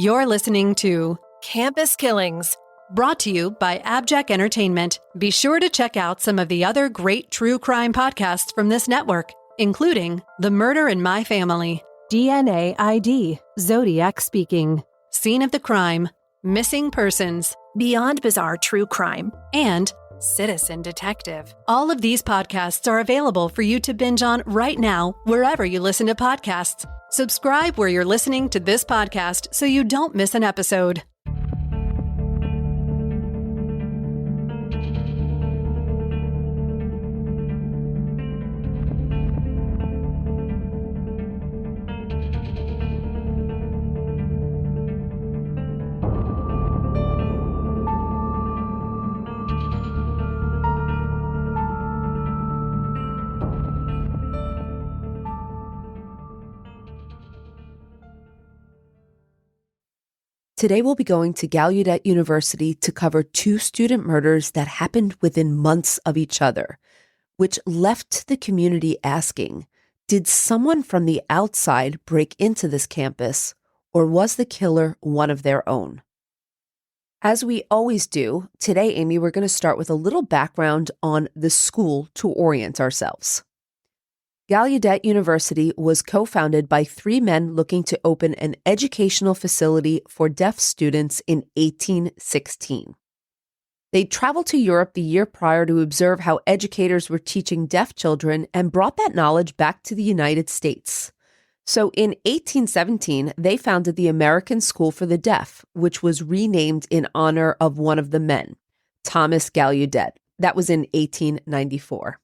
You're listening to Campus Killings, brought to you by AbJack Entertainment. Be sure to check out some of the other great true crime podcasts from this network, including The Murder in My Family, DNA ID, Zodiac Speaking, Scene of the Crime, Missing Persons, Beyond Bizarre True Crime, and Citizen Detective. all of these podcasts are available for you to binge on right now, wherever you listen to podcasts. Subscribe where you're listening to this podcast so you don't miss an episode. Today we'll be going to Gallaudet University to cover two student murders that happened within months of each other, which left the community asking, did someone from the outside break into this campus, or was the killer one of their own? As we always do, today, Amy, we're going to start with a little background on the school to orient ourselves. Gallaudet University was co-founded by three men looking to open an educational facility for deaf students in 1816. They traveled to Europe the year prior to observe how educators were teaching deaf children and brought that knowledge back to the United States. So in 1817, they founded the American School for the Deaf, which was renamed in honor of one of the men, Thomas Gallaudet. That was in 1894.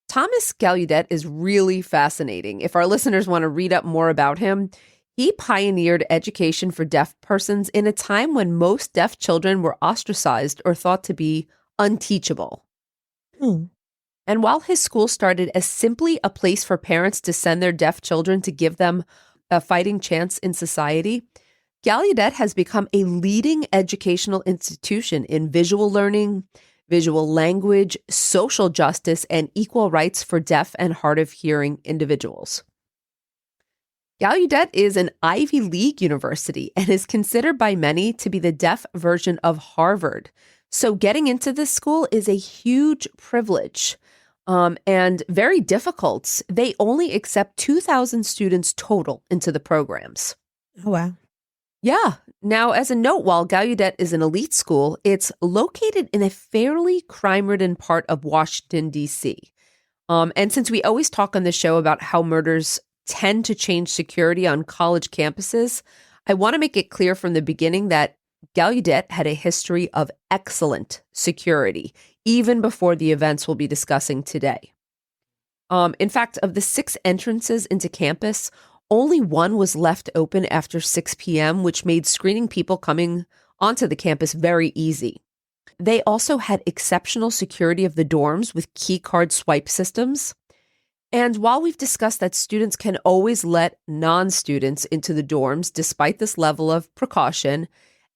Thomas Gallaudet is really fascinating. If our listeners want to read up more about him, he pioneered education for deaf persons in a time when most deaf children were ostracized or thought to be unteachable. And while his school started as simply a place for parents to send their deaf children to give them a fighting chance in society, Gallaudet has become a leading educational institution in visual learning, visual language, social justice, and equal rights for deaf and hard of hearing individuals. Gallaudet is an Ivy League university and is considered by many to be the deaf version of Harvard. So getting into this school is a huge privilege and very difficult. They only accept 2,000 students total into the programs. Oh, wow. Yeah. Now, as a note, while Gallaudet is an elite school, it's located in a fairly crime-ridden part of Washington, D.C. And since we always talk on the show about how murders tend to change security on college campuses, I want to make it clear from the beginning that Gallaudet had a history of excellent security, even before the events we'll be discussing today. In fact, of the 6 entrances into campus, only one was left open after 6 p.m., which made screening people coming onto the campus very easy. They also had exceptional security of the dorms with key card swipe systems. And while we've discussed that students can always let non-students into the dorms despite this level of precaution,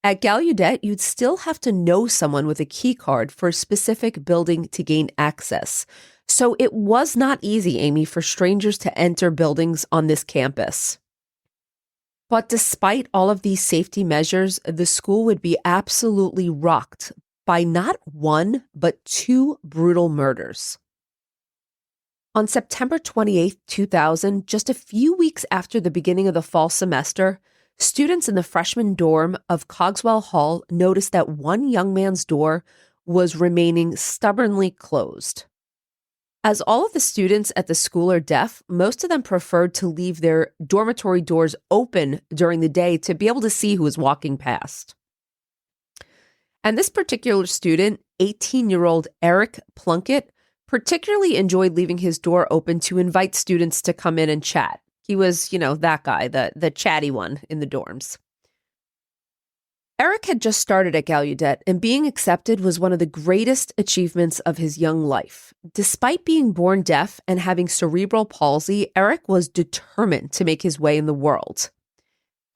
at Gallaudet, you'd still have to know someone with a key card for a specific building to gain access. So it was not easy, Amy, for strangers to enter buildings on this campus. But despite all of these safety measures, the school would be absolutely rocked by not one, but 2 brutal murders. On September 28, 2000, just a few weeks after the beginning of the fall semester, students in the freshman dorm of Cogswell Hall noticed that one young man's door was remaining stubbornly closed. As all of the students at the school are deaf, most of them preferred to leave their dormitory doors open during the day to be able to see who was walking past. And this particular student, 18-year-old Eric Plunkett, particularly enjoyed leaving his door open to invite students to come in and chat. He was, that guy, the chatty one in the dorms. Eric had just started at Gallaudet, and being accepted was one of the greatest achievements of his young life. Despite being born deaf and having cerebral palsy, Eric was determined to make his way in the world.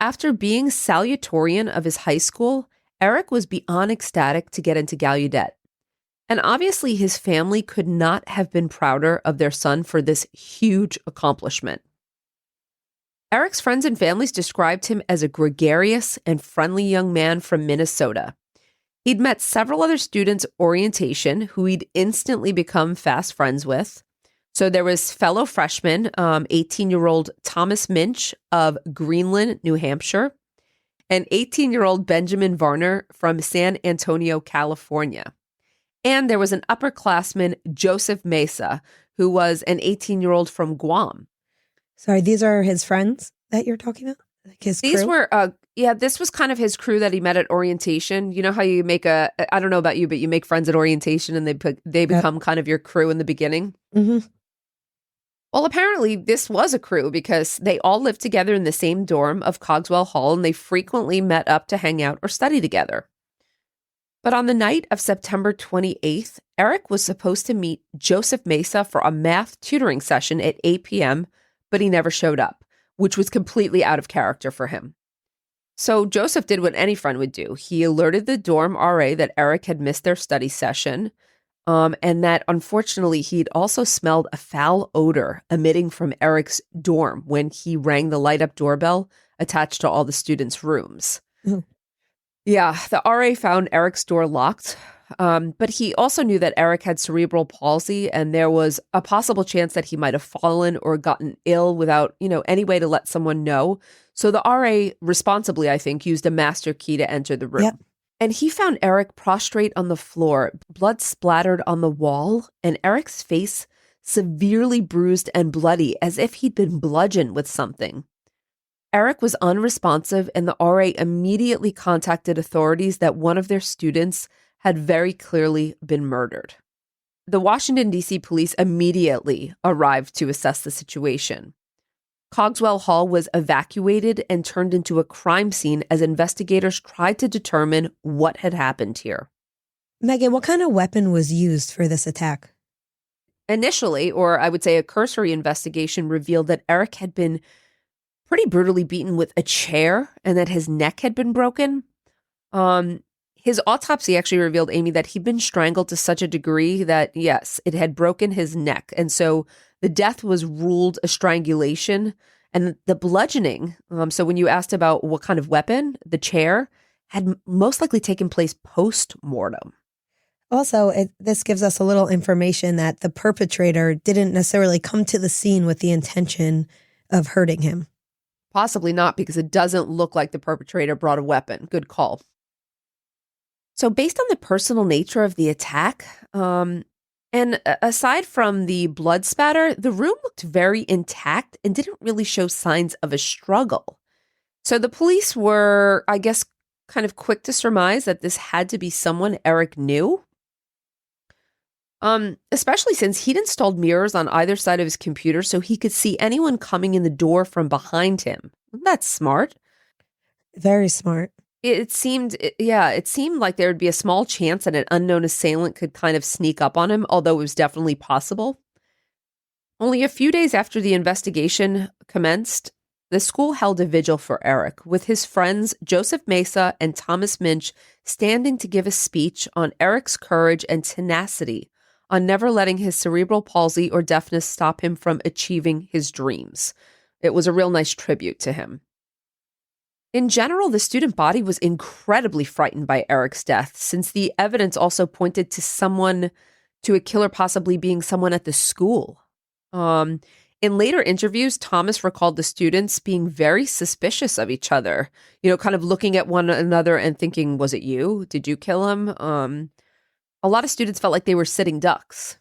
After being salutatorian of his high school, Eric was beyond ecstatic to get into Gallaudet. And obviously his family could not have been prouder of their son for this huge accomplishment. Eric's friends and families described him as a gregarious and friendly young man from Minnesota. He'd met several other students at orientation who he'd instantly become fast friends with. So there was fellow freshman, 18-year-old Thomas Minch of Greenland, New Hampshire, and 18-year-old Benjamin Varner from San Antonio, California. And there was an upperclassman, Joseph Mesa, who was an 18-year-old from Guam. Sorry, these are his friends that you're talking about? Like his crew? These were, this was kind of his crew that he met at orientation. You know how you make I don't know about you, but you make friends at orientation and they become kind of your crew in the beginning. Mm-hmm. Well, apparently this was a crew because they all lived together in the same dorm of Cogswell Hall and they frequently met up to hang out or study together. But on the night of September 28th, Eric was supposed to meet Joseph Mesa for a math tutoring session at 8 p.m., but he never showed up, which was completely out of character for him. So Joseph did what any friend would do. He alerted the dorm RA that Eric had missed their study session, and that unfortunately he'd also smelled a foul odor emitting from Eric's dorm when he rang the light-up doorbell attached to all the students' rooms. Mm-hmm. Yeah, the RA found Eric's door locked, but he also knew that Eric had cerebral palsy and there was a possible chance that he might have fallen or gotten ill without, any way to let someone know. So the RA responsibly, I think, used a master key to enter the room. Yep. And he found Eric prostrate on the floor, blood splattered on the wall, and Eric's face severely bruised and bloody as if he'd been bludgeoned with something. Eric was unresponsive, and the RA immediately contacted authorities that one of their students had very clearly been murdered. The Washington, D.C. police immediately arrived to assess the situation. Cogswell Hall was evacuated and turned into a crime scene as investigators tried to determine what had happened here. Megan, what kind of weapon was used for this attack? Initially, or I would say a cursory investigation, revealed that Eric had been pretty brutally beaten with a chair and that his neck had been broken. His autopsy actually revealed, Amy, that he'd been strangled to such a degree that, yes, it had broken his neck. And so the death was ruled a strangulation. And the bludgeoning, so when you asked about what kind of weapon, the chair, had most likely taken place post-mortem. Also, this gives us a little information that the perpetrator didn't necessarily come to the scene with the intention of hurting him. Possibly not, because it doesn't look like the perpetrator brought a weapon. Good call. So based on the personal nature of the attack, and aside from the blood spatter, the room looked very intact and didn't really show signs of a struggle. So the police were, I guess, kind of quick to surmise that this had to be someone Eric knew. Especially since he'd installed mirrors on either side of his computer so he could see anyone coming in the door from behind him. That's smart. Very smart. It seemed like there would be a small chance that an unknown assailant could kind of sneak up on him, although it was definitely possible. Only a few days after the investigation commenced, the school held a vigil for Eric, with his friends Joseph Mesa and Thomas Minch standing to give a speech on Eric's courage and tenacity on never letting his cerebral palsy or deafness stop him from achieving his dreams. It was a real nice tribute to him. In general, the student body was incredibly frightened by Eric's death, since the evidence also pointed to a killer possibly being someone at the school. In later interviews, Thomas recalled the students being very suspicious of each other, kind of looking at one another and thinking, was it you? Did you kill him? A lot of students felt like they were sitting ducks.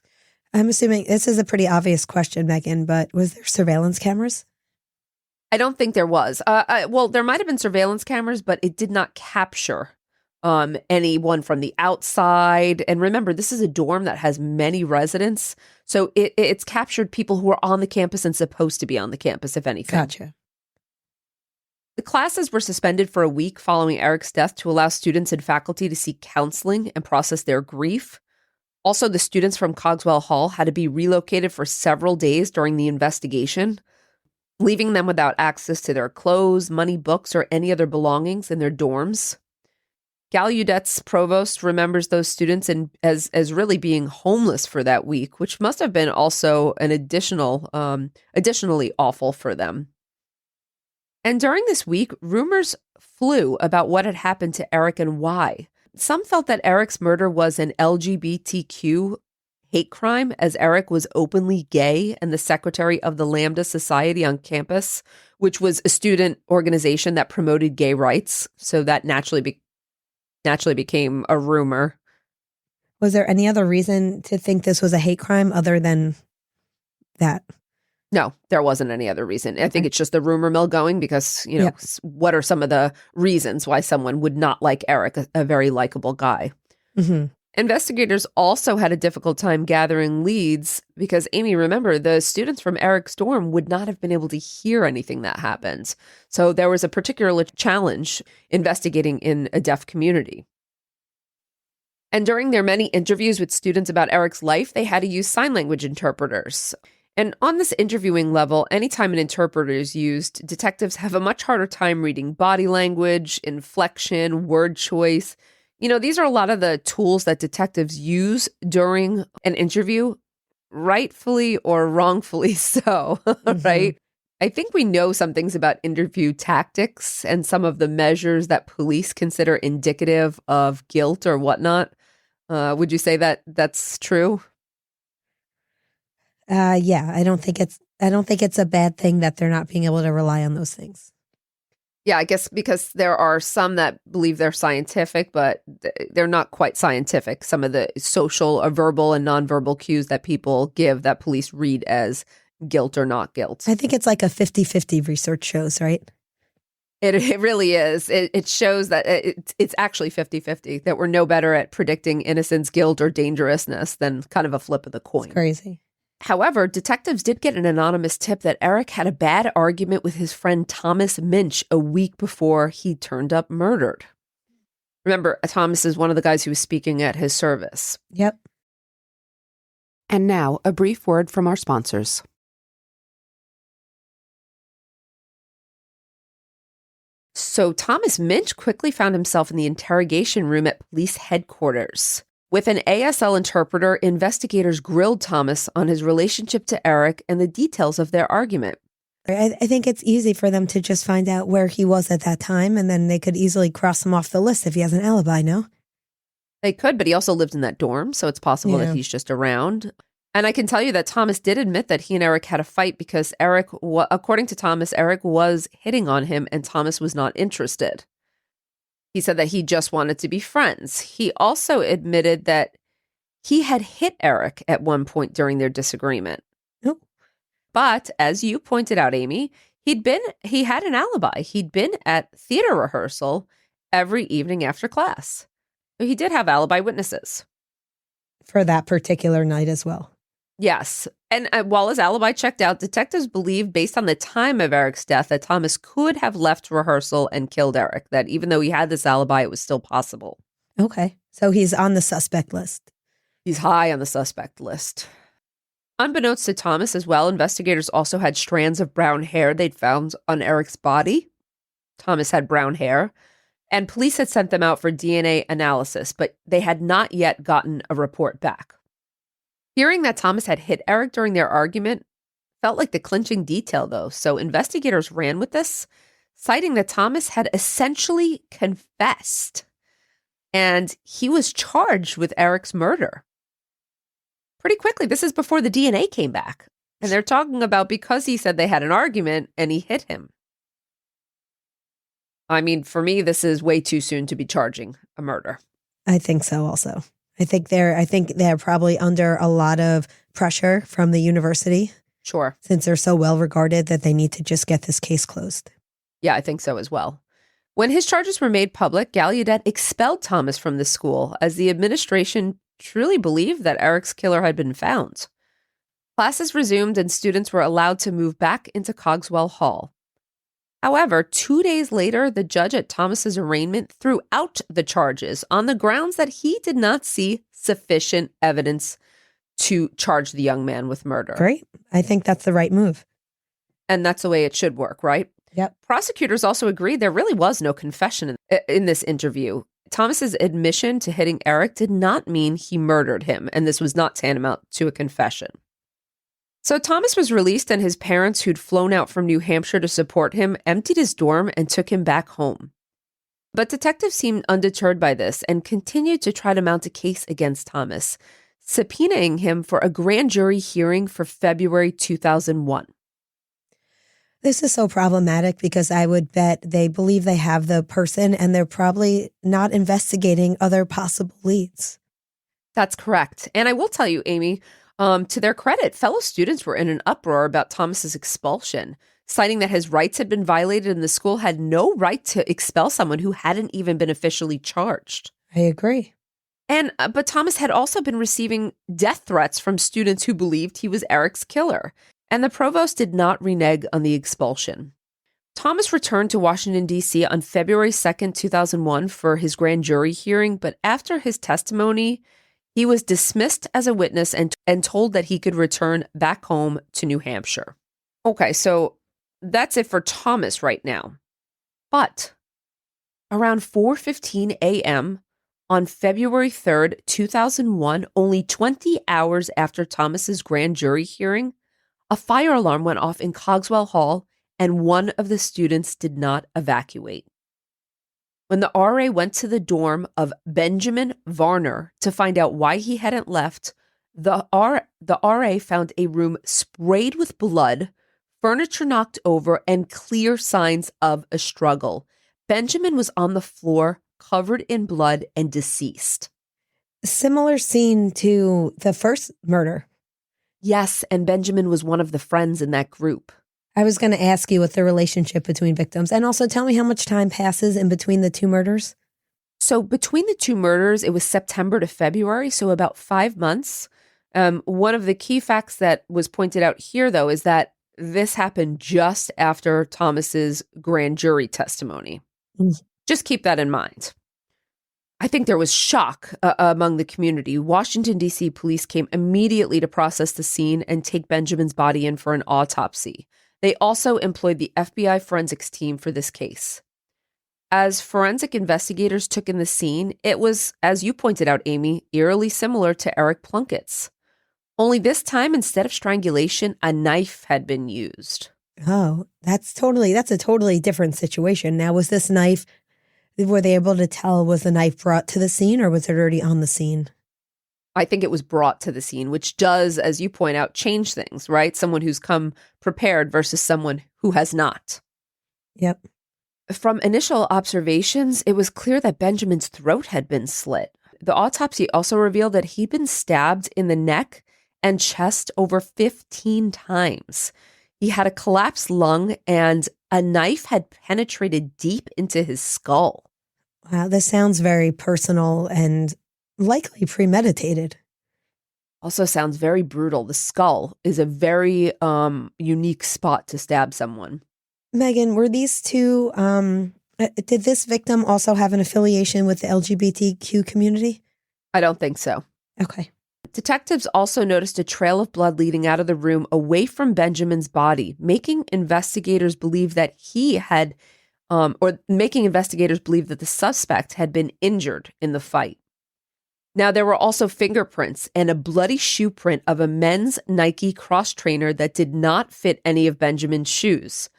I'm assuming this is a pretty obvious question, Megan, but was there surveillance cameras? I don't think there was. Well, there might have been surveillance cameras, but it did not capture anyone from the outside. And remember, this is a dorm that has many residents. So it's captured people who are on the campus and supposed to be on the campus, if anything. Gotcha. The classes were suspended for a week following Eric's death to allow students and faculty to seek counseling and process their grief. Also, the students from Cogswell Hall had to be relocated for several days during the investigation, leaving them without access to their clothes, money, books, or any other belongings in their dorms. Gallaudet's provost remembers those students as really being homeless for that week, which must have been also an additionally awful for them. And during this week, rumors flew about what had happened to Eric and why. Some felt that Eric's murder was an LGBTQ hate crime, as Eric was openly gay and the secretary of the Lambda Society on campus, which was a student organization that promoted gay rights. So that naturally became a rumor. Was there any other reason to think this was a hate crime other than that? No, there wasn't any other reason. I think it's just the rumor mill going because, what are some of the reasons why someone would not like Eric, a very likable guy? Mm-hmm. Investigators also had a difficult time gathering leads because, Amy, remember, the students from Eric's dorm would not have been able to hear anything that happened. So there was a particular challenge investigating in a deaf community. And during their many interviews with students about Eric's life, they had to use sign language interpreters. And on this interviewing level, anytime an interpreter is used, detectives have a much harder time reading body language, inflection, word choice. These are a lot of the tools that detectives use during an interview, rightfully or wrongfully so, right? I think we know some things about interview tactics and some of the measures that police consider indicative of guilt or whatnot. Would you say that that's true? Yeah, I don't think it's a bad thing that they're not being able to rely on those things. Yeah, I guess because there are some that believe they're scientific, but they're not quite scientific. Some of the social or verbal and nonverbal cues that people give that police read as guilt or not guilt. I think it's like a 50-50 research shows, right? It really is. It shows that it's actually 50-50, that we're no better at predicting innocence, guilt, or dangerousness than kind of a flip of the coin. It's crazy. However, detectives did get an anonymous tip that Eric had a bad argument with his friend Thomas Minch a week before he turned up murdered. Remember, Thomas is one of the guys who was speaking at his service. Yep. And now, a brief word from our sponsors. So Thomas Minch quickly found himself in the interrogation room at police headquarters. With an ASL interpreter, investigators grilled Thomas on his relationship to Eric and the details of their argument. I think it's easy for them to just find out where he was at that time, and then they could easily cross him off the list if he has an alibi, no? They could, but he also lived in that dorm, so it's possible that he's just around. And I can tell you that Thomas did admit that he and Eric had a fight because according to Thomas, Eric was hitting on him and Thomas was not interested. He said that he just wanted to be friends. He also admitted that he had hit Eric at one point during their disagreement. Oh. But as you pointed out, Amy, he had an alibi. He'd been at theater rehearsal every evening after class. So he did have alibi witnesses. For that particular night as well. Yes. And while his alibi checked out, detectives believe, based on the time of Eric's death, that Thomas could have left rehearsal and killed Eric, that even though he had this alibi, it was still possible. Okay. So he's on the suspect list. He's high on the suspect list. Unbeknownst to Thomas as well, investigators also had strands of brown hair they'd found on Eric's body. Thomas had brown hair, and police had sent them out for DNA analysis, but they had not yet gotten a report back. Hearing that Thomas had hit Eric during their argument felt like the clinching detail, though, so investigators ran with this, citing that Thomas had essentially confessed, and he was charged with Eric's murder. Pretty quickly, this is before the DNA came back, and they're talking about because he said they had an argument and he hit him. I mean, for me, this is way too soon to be charging a murder. I think so also. I think they're probably under a lot of pressure from the university. Sure. Since they're so well regarded that they need to just get this case closed. Yeah, I think so as well. When his charges were made public, Gallaudet expelled Thomas from the school as the administration truly believed that Eric's killer had been found. Classes resumed and students were allowed to move back into Cogswell Hall. However, 2 days later, the judge at Thomas's arraignment threw out the charges on the grounds that he did not see sufficient evidence to charge the young man with murder. Great. I think that's the right move. And that's the way it should work, right? Yep. Prosecutors also agreed there really was no confession in this interview. Thomas's admission to hitting Eric did not mean he murdered him, and this was not tantamount to a confession. So Thomas was released, and his parents, who'd flown out from New Hampshire to support him, emptied his dorm and took him back home. But detectives seemed undeterred by this and continued to try to mount a case against Thomas, subpoenaing him for a grand jury hearing for February 2001. This is so problematic because I would bet they believe they have the person and they're probably not investigating other possible leads. That's correct. And I will tell you, Amy, to their credit, fellow students were in an uproar about Thomas's expulsion, citing that his rights had been violated and the school had no right to expel someone who hadn't even been officially charged. I agree. But Thomas had also been receiving death threats from students who believed he was Eric's killer, and the provost did not renege on the expulsion. Thomas returned to Washington, D.C. on February 2nd, 2001 for his grand jury hearing, but after his testimony, he was dismissed as a witness and told that he could return back home to New Hampshire. Okay, so that's it for Thomas right now. But around 4:15 a.m. on February 3rd, 2001, only 20 hours after Thomas's grand jury hearing, a fire alarm went off in Cogswell Hall, and one of the students did not evacuate. When the RA went to the dorm of Benjamin Varner to find out why he hadn't left, the RA found a room sprayed with blood, furniture knocked over, and clear signs of a struggle. Benjamin was on the floor, covered in blood and deceased. Similar scene to the first murder. Yes, and Benjamin was one of the friends in that group. I was going to ask you what the relationship between victims, and also tell me how much time passes in between the two murders. So between the two murders, it was September to February, so about 5 months. One of the key facts that was pointed out here, though, is that this happened just after Thomas's grand jury testimony. Just keep that in mind. I think there was shock among the community. Washington, D.C. police came immediately to process the scene and take Benjamin's body in for an autopsy. They also employed the FBI forensics team for this case. As forensic investigators took in the scene, it was, as you pointed out, Amy, eerily similar to Eric Plunkett's. Only this time, instead of strangulation, a knife had been used. Oh, that's a totally different situation. Now, was this knife, were they able to tell, was the knife brought to the scene or was it already on the scene? I think it was brought to the scene, which does, as you point out, change things, right? Someone who's come prepared versus someone who has not. Yep. From initial observations, it was clear that Benjamin's throat had been slit. The autopsy also revealed that he'd been stabbed in the neck and chest over 15 times. He had a collapsed lung and a knife had penetrated deep into his skull. Wow, this sounds very personal and likely premeditated. Also sounds very brutal. The skull is a very unique spot to stab someone. Megan, were these two, did this victim also have an affiliation with the LGBTQ community? I don't think so. Okay. Detectives also noticed a trail of blood leading out of the room away from Benjamin's body, making investigators believe that the suspect had been injured in the fight. Now, there were also fingerprints and a bloody shoe print of a men's Nike cross trainer that did not fit any of Benjamin's shoes.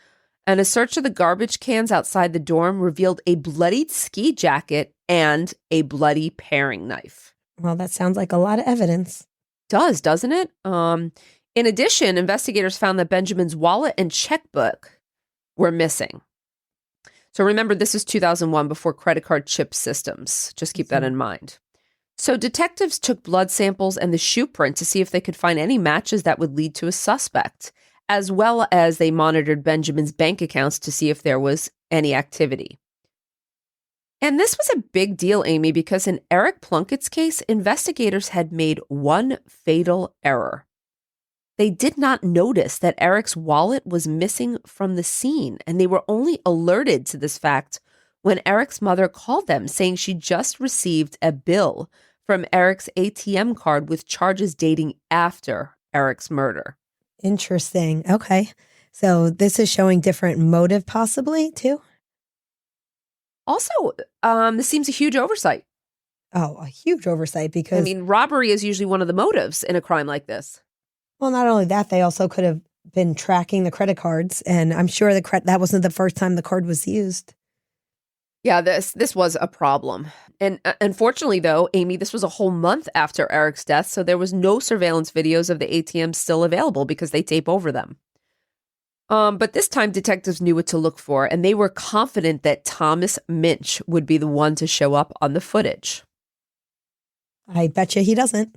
And a search of the garbage cans outside the dorm revealed a bloodied ski jacket and a bloody paring knife. Well, that sounds like a lot of evidence. Does, doesn't it? In addition, investigators found that Benjamin's wallet and checkbook were missing. So remember, this is 2001, before credit card chip systems. Just keep that in mind. So detectives took blood samples and the shoe print to see if they could find any matches that would lead to a suspect, as well as they monitored Benjamin's bank accounts to see if there was any activity. And this was a big deal, Amy, because in Eric Plunkett's case, investigators had made one fatal error. They did not notice that Eric's wallet was missing from the scene, and they were only alerted to this fact when Eric's mother called them, saying she just received a bill from Eric's ATM card with charges dating after Eric's murder. Interesting. Okay. So this is showing different motive possibly, too? Also, this seems a huge oversight. Oh, a huge oversight because... I mean, robbery is usually one of the motives in a crime like this. Well, not only that, they also could have been tracking the credit cards, and I'm sure that wasn't the first time the card was used. Yeah, this was a problem. And unfortunately, though, Amy, this was a whole month after Eric's death, so there was no surveillance videos of the ATM still available because they tape over them. But this time, detectives knew what to look for, and they were confident that Thomas Minch would be the one to show up on the footage. I bet you he doesn't.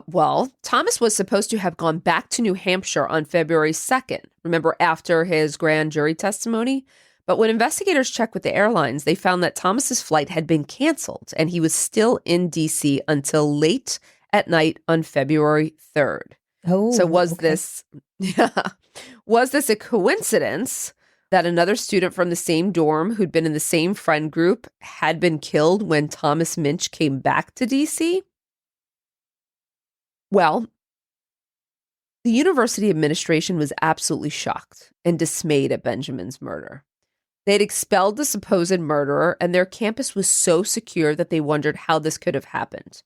Well, Thomas was supposed to have gone back to New Hampshire on February 2nd, remember, after his grand jury testimony? But when investigators checked with the airlines, they found that Thomas's flight had been canceled, and he was still in D.C. until late at night on February 3rd. Oh, so was okay. this a coincidence that another student from the same dorm who'd been in the same friend group had been killed when Thomas Minch came back to D.C.? Well, the university administration was absolutely shocked and dismayed at Benjamin's murder. They'd expelled the supposed murderer, and their campus was so secure that they wondered how this could have happened.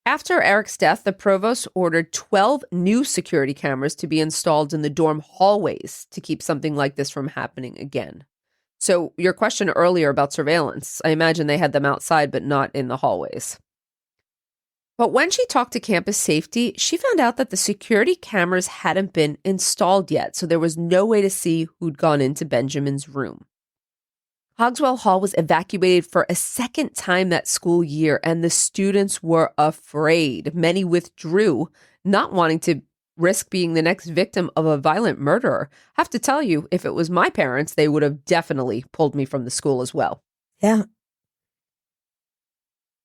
After Eric's death, the provost ordered 12 new security cameras to be installed in the dorm hallways to keep something like this from happening again. So your question earlier about surveillance, I imagine they had them outside, but not in the hallways. But when she talked to campus safety, she found out that the security cameras hadn't been installed yet, so there was no way to see who'd gone into Benjamin's room. Cogswell Hall was evacuated for a second time that school year, and the students were afraid. Many withdrew, not wanting to risk being the next victim of a violent murderer. I have to tell you, if it was my parents, they would have definitely pulled me from the school as well. Yeah.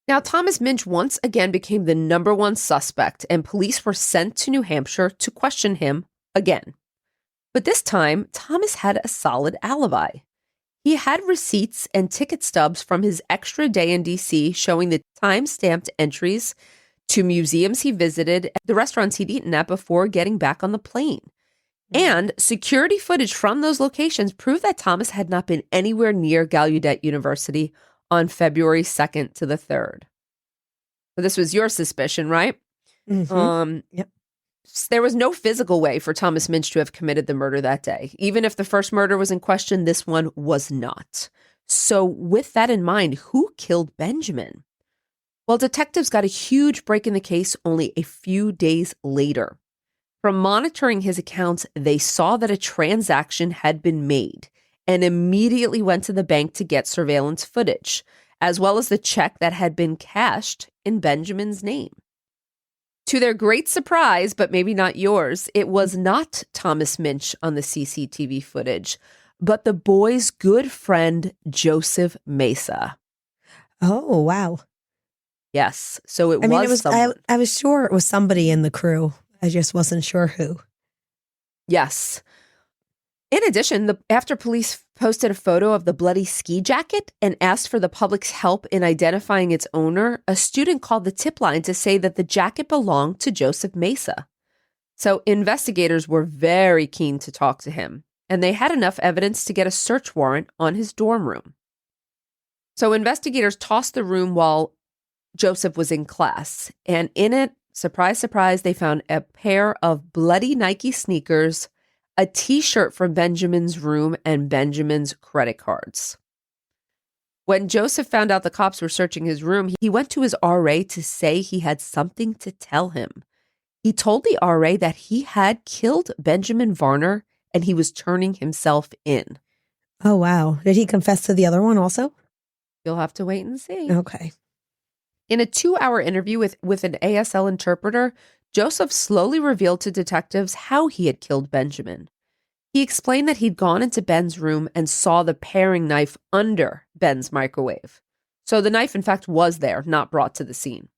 Now, Thomas Minch once again became the number one suspect, and police were sent to New Hampshire to question him again. But this time, Thomas had a solid alibi. He had receipts and ticket stubs from his extra day in D.C. showing the time-stamped entries to museums he visited, the restaurants he'd eaten at before getting back on the plane. And security footage from those locations proved that Thomas had not been anywhere near Gallaudet University on February 2nd to the 3rd. So this was your suspicion, right? Mm-hmm. Yep. There was no physical way for Thomas Minch to have committed the murder that day. Even if the first murder was in question, this one was not. So with that in mind, who killed Benjamin? Well, detectives got a huge break in the case only a few days later. From monitoring his accounts, they saw that a transaction had been made and immediately went to the bank to get surveillance footage, as well as the check that had been cashed in Benjamin's name. To their great surprise, but maybe not yours, it was not Thomas Minch on the CCTV footage, but the boy's good friend, Joseph Mesa. Oh, wow. Yes, so it was someone. I was sure it was somebody in the crew. I just wasn't sure who. Yes. In addition, after police posted a photo of the bloody ski jacket and asked for the public's help in identifying its owner, a student called the tip line to say that the jacket belonged to Joseph Mesa. So investigators were very keen to talk to him, and they had enough evidence to get a search warrant on his dorm room. So investigators tossed the room while Joseph was in class, and in it, surprise, surprise, they found a pair of bloody Nike sneakers, a T-shirt from Benjamin's room, and Benjamin's credit cards. When Joseph found out the cops were searching his room, he went to his RA to say he had something to tell him. He told the RA that he had killed Benjamin Varner and he was turning himself in. Oh, wow. Did he confess to the other one also? You'll have to wait and see. Okay. In a 2-hour interview with an ASL interpreter, Joseph slowly revealed to detectives how he had killed Benjamin. He explained that he'd gone into Ben's room and saw the paring knife under Ben's microwave. So the knife, in fact, was there, not brought to the scene.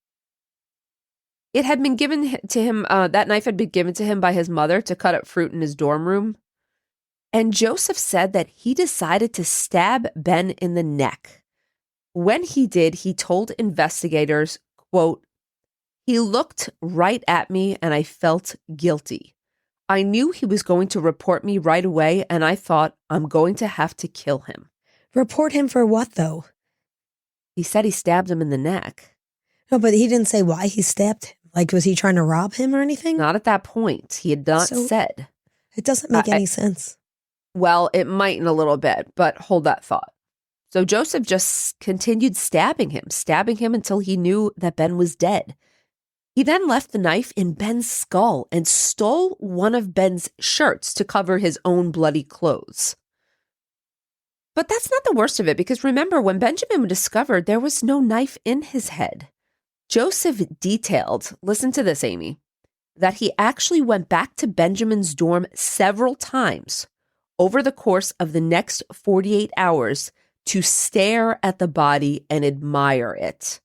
It had been given to him, that knife had been given to him by his mother to cut up fruit in his dorm room. And Joseph said that he decided to stab Ben in the neck. When he did, he told investigators, quote, "He looked right at me and I felt guilty. I knew he was going to report me right away and I thought, I'm going to have to kill him." Report him for what, though? He said he stabbed him in the neck. No, but he didn't say why he stabbed him. Like, was he trying to rob him or anything? Not at that point. He had not said. It doesn't make any sense. Well, it might in a little bit, but hold that thought. So Joseph just continued stabbing him until he knew that Ben was dead. He then left the knife in Ben's skull and stole one of Ben's shirts to cover his own bloody clothes. But that's not the worst of it, because remember, when Benjamin was discovered, there was no knife in his head. Joseph detailed, listen to this, Amy, that he actually went back to Benjamin's dorm several times over the course of the next 48 hours to stare at the body and admire it.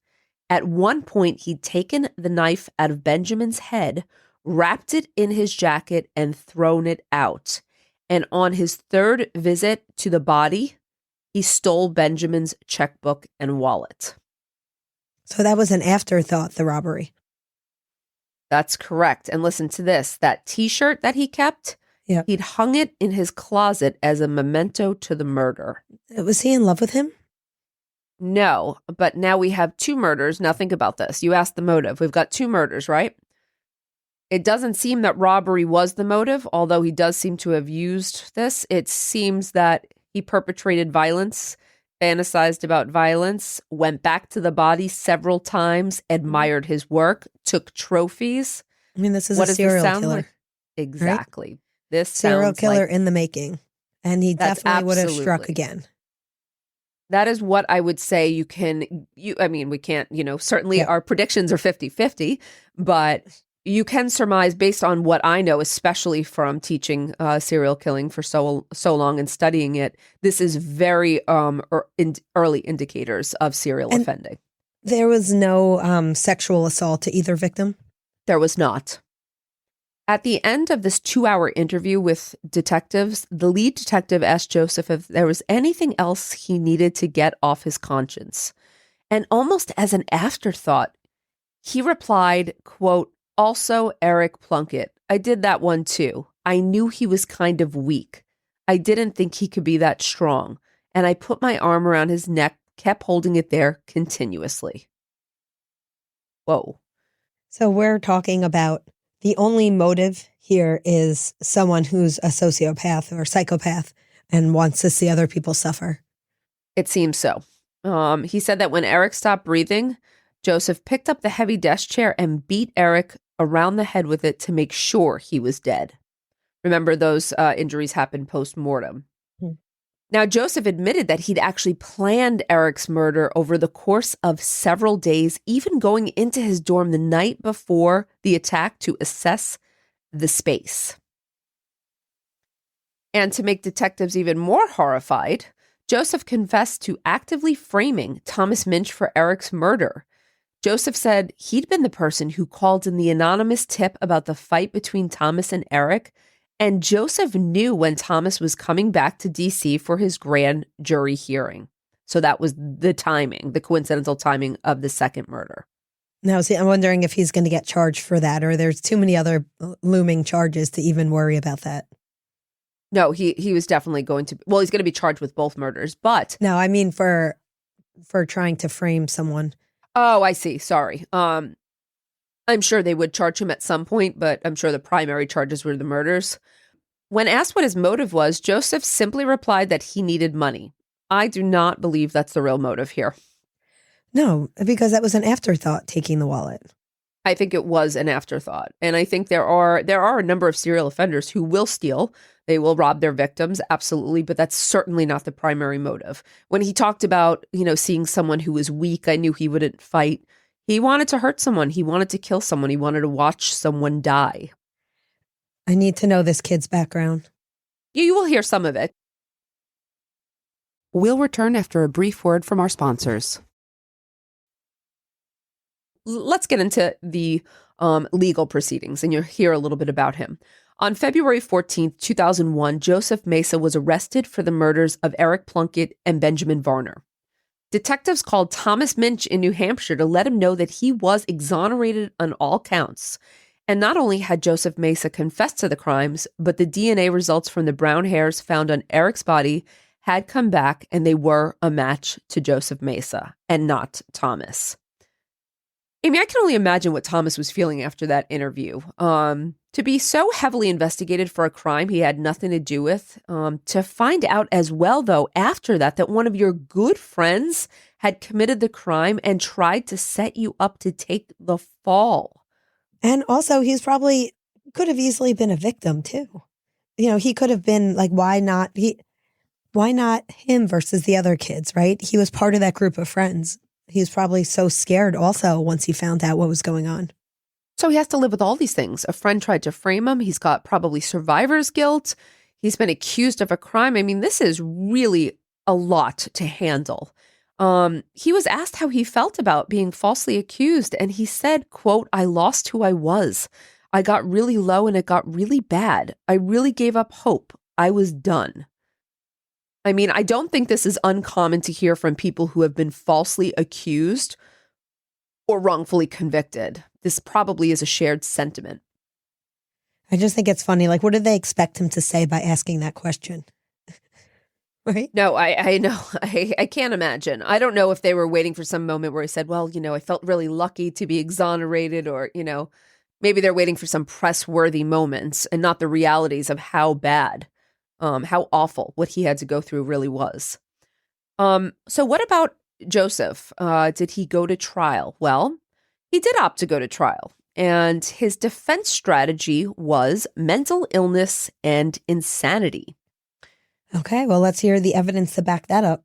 At one point, he'd taken the knife out of Benjamin's head, wrapped it in his jacket, and thrown it out. And on his third visit to the body, he stole Benjamin's checkbook and wallet. So that was an afterthought, the robbery. That's correct. And listen to this. That T-shirt that he kept, he'd hung it in his closet as a memento to the murder. Was he in love with him? No, but now we have two murders. Now think about this. You asked the motive. We've got two murders, right? It doesn't seem that robbery was the motive, although he does seem to have used this. It seems that he perpetrated violence, fantasized about violence, went back to the body several times, admired his work, took trophies. I mean, this is a serial killer. Like? Exactly. Right? This serial killer like, in the making. And he definitely would have struck again. That is what I would say I mean, we can't, certainly our predictions are 50-50, but you can surmise based on what I know, especially from teaching serial killing for so long and studying it, this is very early indicators of serial offending. There was no sexual assault to either victim? There was not. At the end of this 2-hour interview with detectives, the lead detective asked Joseph if there was anything else he needed to get off his conscience. And almost as an afterthought, he replied, quote, "Also, Eric Plunkett. I did that one too. I knew he was kind of weak. I didn't think he could be that strong. And I put my arm around his neck, kept holding it there continuously." Whoa. So we're talking about the only motive here is someone who's a sociopath or psychopath and wants to see other people suffer. It seems so. He said that when Eric stopped breathing, Joseph picked up the heavy desk chair and beat Eric around the head with it to make sure he was dead. Remember, those injuries happened post-mortem. Now, Joseph admitted that he'd actually planned Eric's murder over the course of several days, even going into his dorm the night before the attack to assess the space. And to make detectives even more horrified, Joseph confessed to actively framing Thomas Minch for Eric's murder. Joseph said he'd been the person who called in the anonymous tip about the fight between Thomas and Eric, and Joseph knew when Thomas was coming back to D.C. for his grand jury hearing. So that was the timing, the coincidental timing of the second murder. Now, see, I'm wondering if he's going to get charged for that, or there's too many other looming charges to even worry about that. No, he was definitely going to. Well, he's going to be charged with both murders, but no, I mean for trying to frame someone. Oh, I see. Sorry. I'm sure they would charge him at some point, but I'm sure the primary charges were the murders. When asked what his motive was, Joseph simply replied that he needed money. I do not believe that's the real motive here. No, because that was an afterthought, taking the wallet. I think it was an afterthought. And I think there are a number of serial offenders who will steal. They will rob their victims, absolutely, but that's certainly not the primary motive. When he talked about, seeing someone who was weak, I knew he wouldn't fight. He wanted to hurt someone. He wanted to kill someone. He wanted to watch someone die. I need to know this kid's background. You will hear some of it. We'll return after a brief word from our sponsors. Let's get into the legal proceedings, and you'll hear a little bit about him. On February 14th, 2001, Joseph Mesa was arrested for the murders of Eric Plunkett and Benjamin Varner. Detectives called Thomas Minch in New Hampshire to let him know that he was exonerated on all counts. And not only had Joseph Mesa confessed to the crimes, but the DNA results from the brown hairs found on Eric's body had come back, and they were a match to Joseph Mesa and not Thomas. Amy, I can only imagine what Thomas was feeling after that interview. To be so heavily investigated for a crime he had nothing to do with, to find out as well, though, after that one of your good friends had committed the crime and tried to set you up to take the fall. And also, he's probably could have easily been a victim too. He could have been like, why not him versus the other kids, right? He was part of that group of friends. He was probably so scared also once he found out what was going on. So he has to live with all these things. A friend tried to frame him. He's got probably survivor's guilt. He's been accused of a crime. I mean, this is really a lot to handle. He was asked how he felt about being falsely accused, and he said, quote, "I lost who I was. I got really low and it got really bad. I really gave up hope. I was done." I mean, I don't think this is uncommon to hear from people who have been falsely accused or wrongfully convicted. This probably is a shared sentiment. I just think it's funny. Like, what did they expect him to say by asking that question? Right? No, I know. I can't imagine. I don't know if they were waiting for some moment where he said, well, I felt really lucky to be exonerated, or, maybe they're waiting for some press-worthy moments and not the realities of how bad, how awful what he had to go through really was. So what about Joseph? Did he go to trial? Well, he did opt to go to trial, and his defense strategy was mental illness and insanity. Okay, well, let's hear the evidence to back that up.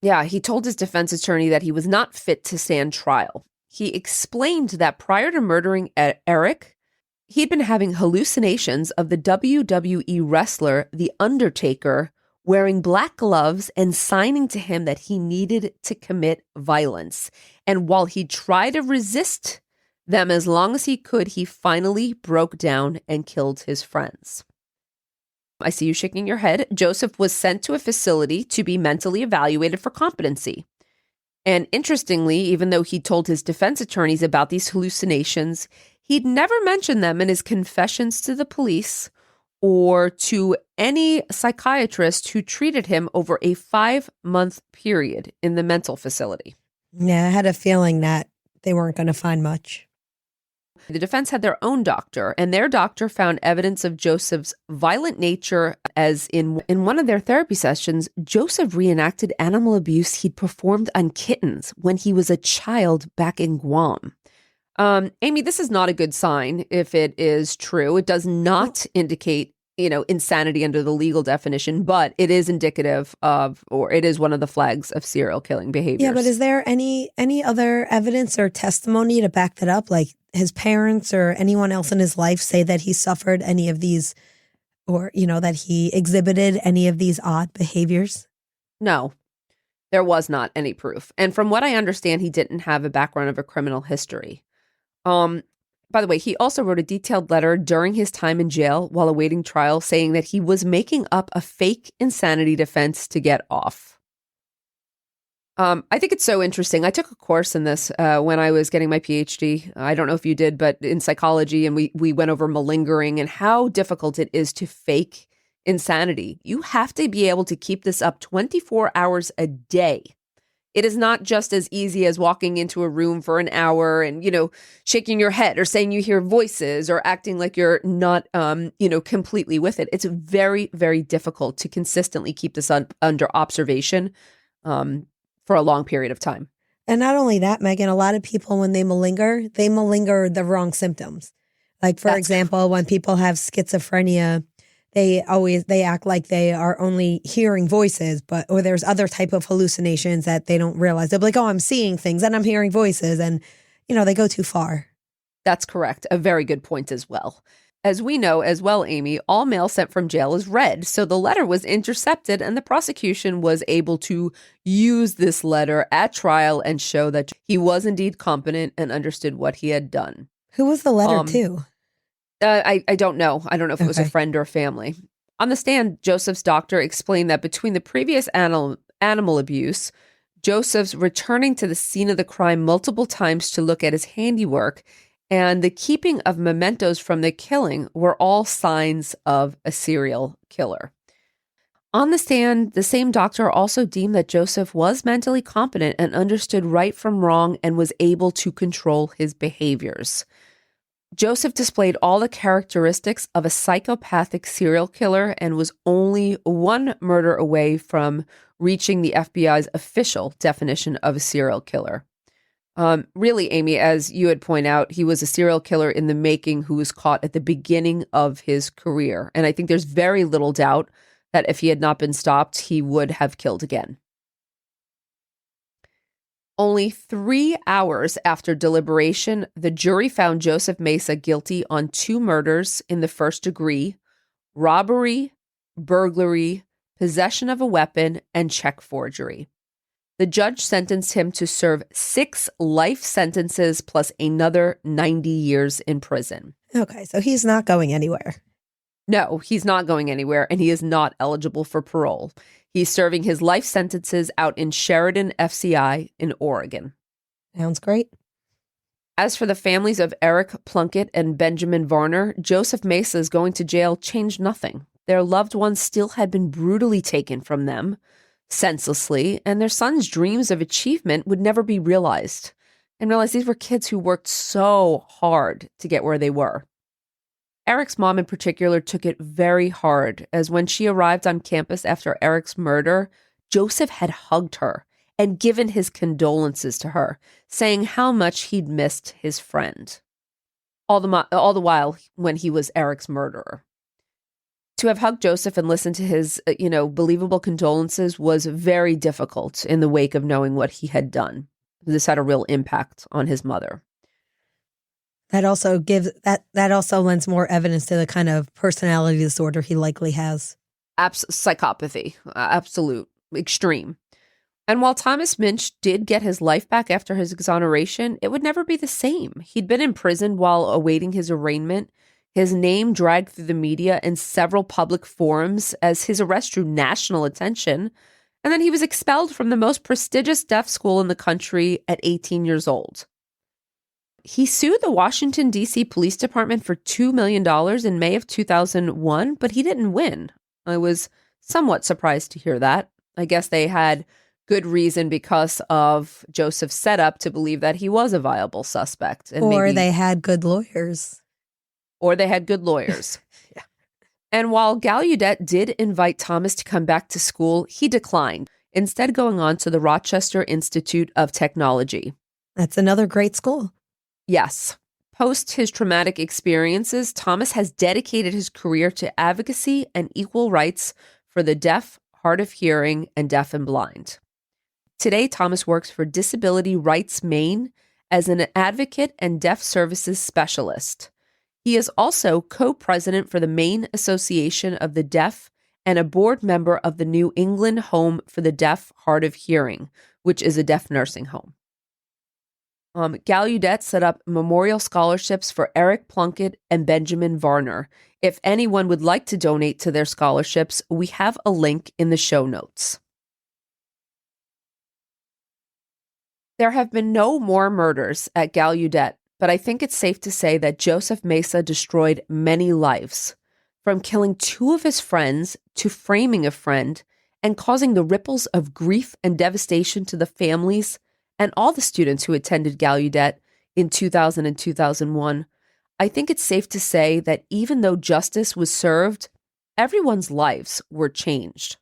Yeah, he told his defense attorney that he was not fit to stand trial. He explained that prior to murdering Eric, he'd been having hallucinations of the WWE wrestler, The Undertaker, wearing black gloves and signing to him that he needed to commit violence. And while he tried to resist them as long as he could, he finally broke down and killed his friends. I see you shaking your head. Joseph was sent to a facility to be mentally evaluated for competency. And interestingly, even though he told his defense attorneys about these hallucinations, he'd never mentioned them in his confessions to the police or to any psychiatrist who treated him over a 5-month period in the mental facility. Yeah, I had a feeling that they weren't going to find much. The defense had their own doctor, and their doctor found evidence of Joseph's violent nature, as in one of their therapy sessions, Joseph reenacted animal abuse he'd performed on kittens when he was a child back in Guam. Amy, this is not a good sign if it is true. It does not indicate, insanity under the legal definition, but it is indicative of, or it is one of the flags of serial killing behaviors. Yeah, but is there any other evidence or testimony to back that up? Like his parents or anyone else in his life say that he suffered any of these, or, that he exhibited any of these odd behaviors? No, there was not any proof. And from what I understand, he didn't have a background of a criminal history. By the way, he also wrote a detailed letter during his time in jail while awaiting trial saying that he was making up a fake insanity defense to get off. I think it's so interesting. I took a course in this when I was getting my PhD. I don't know if you did, but in psychology, and we went over malingering and how difficult it is to fake insanity. You have to be able to keep this up 24 hours a day. It is not just as easy as walking into a room for an hour and, shaking your head or saying you hear voices or acting like you're not, completely with it. It's very, very difficult to consistently keep this under observation for a long period of time. And not only that, Megan, a lot of people, when they malinger the wrong symptoms. Like, for example, when people have schizophrenia, they act like they are only hearing voices, or there's other type of hallucinations that they don't realize. They'll be like, oh, I'm seeing things and I'm hearing voices, and, they go too far. That's correct. A very good point as well. As we know as well, Amy, all mail sent from jail is read. So the letter was intercepted and the prosecution was able to use this letter at trial and show that he was indeed competent and understood what he had done. Who was the letter to? I don't know. I don't know if it was a friend or family. On the stand, Joseph's doctor explained that between the previous animal abuse, Joseph's returning to the scene of the crime multiple times to look at his handiwork, and the keeping of mementos from the killing were all signs of a serial killer. On the stand, the same doctor also deemed that Joseph was mentally competent and understood right from wrong and was able to control his behaviors. Joseph displayed all the characteristics of a psychopathic serial killer and was only one murder away from reaching the FBI's official definition of a serial killer. Really, Amy, as you had pointed out, he was a serial killer in the making who was caught at the beginning of his career. And I think there's very little doubt that if he had not been stopped, he would have killed again. Only 3 hours after deliberation, the jury found Joseph Mesa guilty on 2 murders in the first degree, robbery, burglary, possession of a weapon, and check forgery. The judge sentenced him to serve 6 life sentences plus another 90 years in prison. Okay, so he's not going anywhere. No, he's not going anywhere, and he is not eligible for parole. He's serving his life sentences out in Sheridan FCI in Oregon. Sounds great. As for the families of Eric Plunkett and Benjamin Varner, Joseph Mesa's going to jail changed nothing. Their loved ones still had been brutally taken from them, senselessly, and their son's dreams of achievement would never be realized. And realize these were kids who worked so hard to get where they were. Eric's mom in particular took it very hard, as when she arrived on campus after Eric's murder, Joseph had hugged her and given his condolences to her, saying how much he'd missed his friend. All the while when he was Eric's murderer. To have hugged Joseph and listened to his, believable condolences was very difficult in the wake of knowing what he had done. This had a real impact on his mother. That also lends more evidence to the kind of personality disorder he likely has. Psychopathy, absolute, extreme. And while Thomas Minch did get his life back after his exoneration, it would never be the same. He'd been imprisoned while awaiting his arraignment. His name dragged through the media and several public forums as his arrest drew national attention. And then he was expelled from the most prestigious deaf school in the country at 18 years old. He sued the Washington, D.C. Police Department for $2 million in May of 2001, but he didn't win. I was somewhat surprised to hear that. I guess they had good reason because of Joseph's setup to believe that he was a viable suspect. And they had good lawyers. Or they had good lawyers. Yeah. And while Gallaudet did invite Thomas to come back to school, he declined, instead going on to the Rochester Institute of Technology. That's another great school. Yes. Post his traumatic experiences, Thomas has dedicated his career to advocacy and equal rights for the deaf, hard of hearing, and deaf and blind. Today, Thomas works for Disability Rights Maine as an advocate and deaf services specialist. He is also co-president for the Maine Association of the Deaf and a board member of the New England Home for the Deaf, Hard of Hearing, which is a deaf nursing home. Gallaudet set up memorial scholarships for Eric Plunkett and Benjamin Varner. If anyone would like to donate to their scholarships, we have a link in the show notes. There have been no more murders at Gallaudet, but I think it's safe to say that Joseph Mesa destroyed many lives, from killing 2 of his friends to framing a friend and causing the ripples of grief and devastation to the families and all the students who attended Gallaudet in 2000 and 2001. I think it's safe to say that even though justice was served, everyone's lives were changed.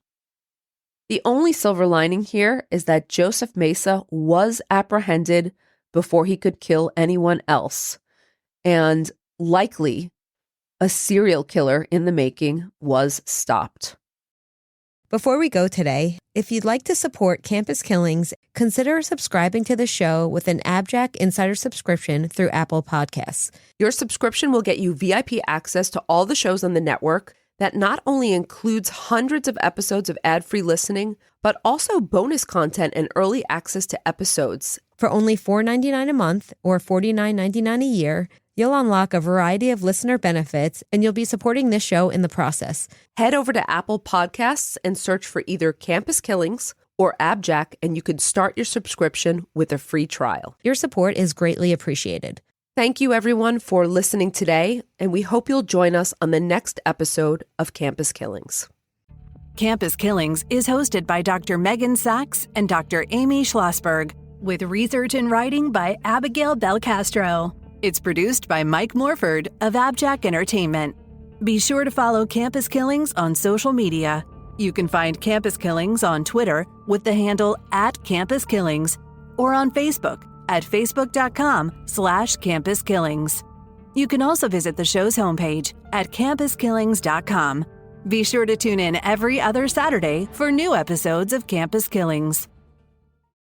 The only silver lining here is that Joseph Mesa was apprehended before he could kill anyone else, and likely a serial killer in the making was stopped. Before we go today, if you'd like to support Campus Killings, consider subscribing to the show with an AbJack Insider subscription through Apple Podcasts. Your subscription will get you VIP access to all the shows on the network that not only includes hundreds of episodes of ad-free listening, but also bonus content and early access to episodes. For only $4.99 a month or $49.99 a year, you'll unlock a variety of listener benefits, and you'll be supporting this show in the process. Head over to Apple Podcasts and search for either Campus Killings or AbJack, and you can start your subscription with a free trial. Your support is greatly appreciated. Thank you, everyone, for listening today, and we hope you'll join us on the next episode of Campus Killings. Campus Killings is hosted by Dr. Megan Sachs and Dr. Amy Schlossberg, with research and writing by Abigail Belcastro. It's produced by Mike Morford of AbJack Entertainment. Be sure to follow Campus Killings on social media. You can find Campus Killings on Twitter with the handle @CampusKillings or on Facebook at facebook.com/campuskillings. You can also visit the show's homepage at campuskillings.com. Be sure to tune in every other Saturday for new episodes of Campus Killings.